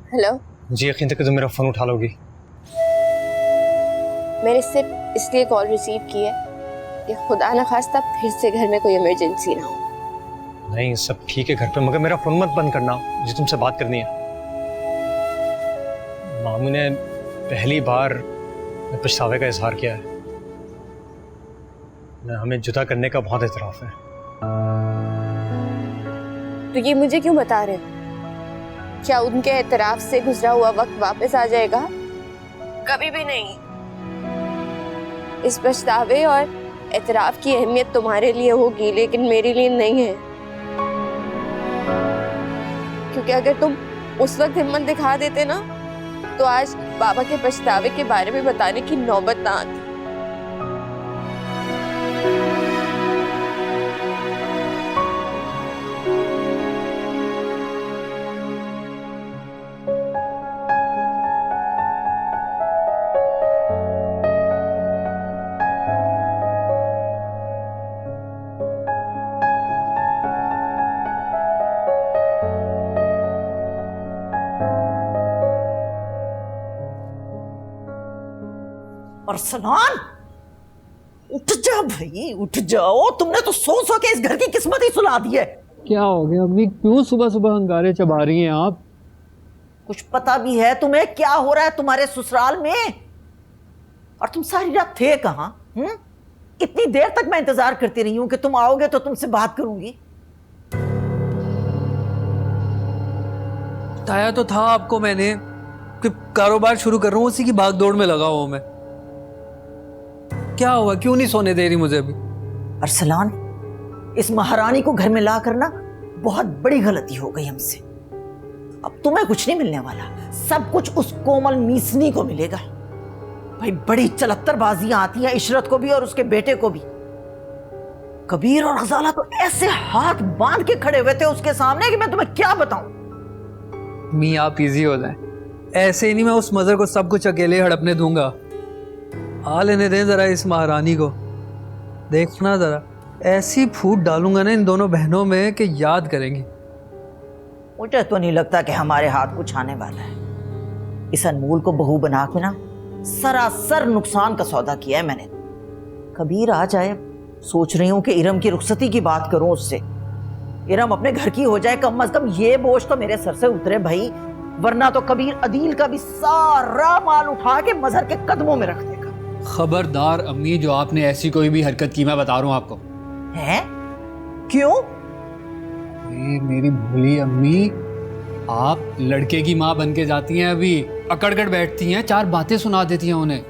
Hello. मुझे यकीन था कि तुम मेरा फ़ोन उठा लोगी। मैंने सिर्फ इसलिए कॉल रिसीव की है कि खुदा न खास्ता फिर से घर में कोई इमरजेंसी ना हो। नहीं, सब ठीक है घर पे, मगर मेरा फ़ोन मत बंद करना, मुझे तुमसे बात करनी है। मामू ने पहली बार पछतावे का इजहार किया है। हमें जुदा करने का बहुत एतराफ़ है। तो ये मुझे क्यों बता रहे हो? क्या उनके एतराफ से गुजरा हुआ वक्त वापस आ जाएगा? कभी भी नहीं। इस पछतावे और एतराफ की अहमियत तुम्हारे लिए होगी, लेकिन मेरे लिए नहीं है। क्योंकि अगर तुम उस वक्त हिम्मत दिखा देते ना, तो आज बाबा के पछतावे के बारे में बताने की नौबत ना आती। अरसलान, उठ जा भाई, उठ जाओ। तुमने तो सो के इस घर की किस्मत ही सुला दी है। क्या हो गया अम्मी, क्यों सुबह सुबह अंगारे चबा रही हैं आप? कुछ पता भी है तुम्हें क्या हो रहा है तुम्हारे ससुराल में? और तुम सारी रात थे कहाँ? इतनी देर तक मैं इंतजार करती रही हूं कि तुम आओगे तो तुमसे बात करूंगी। बताया तो था आपको मैंने कि कारोबार शुरू कर रहा हूँ, उसी की भागदौड़ में लगा हुआ मैं। क्या हुआ, क्यों नहीं सोने दे रही मुझे अभी? अरसलान, इस महारानी को घर में ला करना बहुत बड़ी गलती हो गई हमसे। अब तुम्हें कुछ नहीं मिलने वाला, सब कुछ उस कोमल मीसनी को मिलेगा। भाई बड़ी चलत्तरबाजियां आती हैं इशरत को भी और उसके बेटे को भी। कबीर और गजाला तो ऐसे हाथ बांध के खड़े हुए थे उसके सामने कि मैं तुम्हें क्या बताऊं। मी आप इजी हो जाए, ऐसे ही नहीं मैं उस मजर को सब कुछ अकेले हड़पने दूंगा। आ लेने दें जरा इस महारानी को, देखना जरा ऐसी फूट डालूंगा ना इन दोनों बहनों में कि याद करेंगी। मुझे तो नहीं लगता कि हमारे हाथ कुछ आने वाला है। इस अनमोल को बहू बना के ना सरासर नुकसान का सौदा किया है मैंने। कबीर आ जाए, सोच रही हूं कि इरम की रुखसती की बात करूं उससे। इरम अपने घर की हो जाए, कम अज कम ये बोझ तो मेरे सर से उतरे भाई। वरना तो कबीर अदील का भी सारा माल उठा के मजहर के कदमों में रख देगा। खबरदार अम्मी, जो आपने ऐसी कोई भी हरकत की, मैं बता रहा हूं आपको। हैं? क्यों? मेरी भोली अम्मी, आप लड़के की माँ बन के जाती हैं, अभी अकड़ कर बैठती हैं, चार बातें सुना देती हैं उन्हें।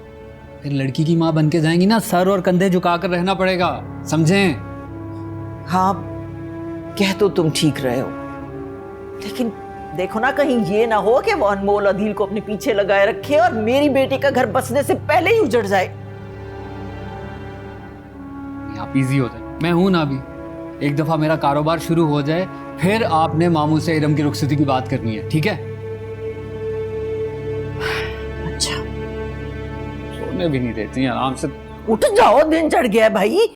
फिर लड़की की माँ बन के जाएंगी ना, सर और कंधे झुकाकर रहना पड़ेगा, समझें? हाँ, कह तो तुम ठीक रहे हो, लेकिन देखो ना कहीं ये ना हो कि वो अनमोल अदील को अपने पीछे लगाए रखे और मेरी बेटी का घर बसने से पहले ही उजड़ जाए। आप इजी हो जाए, मैं हूं ना अभी। एक दफा मेरा कारोबार शुरू हो जाए, फिर आपने मामू से इरम की रुखसती की बात करनी है, ठीक है? अच्छा, सोने भी नहीं देती हैं आराम से। उठ जाओ, दिन चढ़ गया है भाई।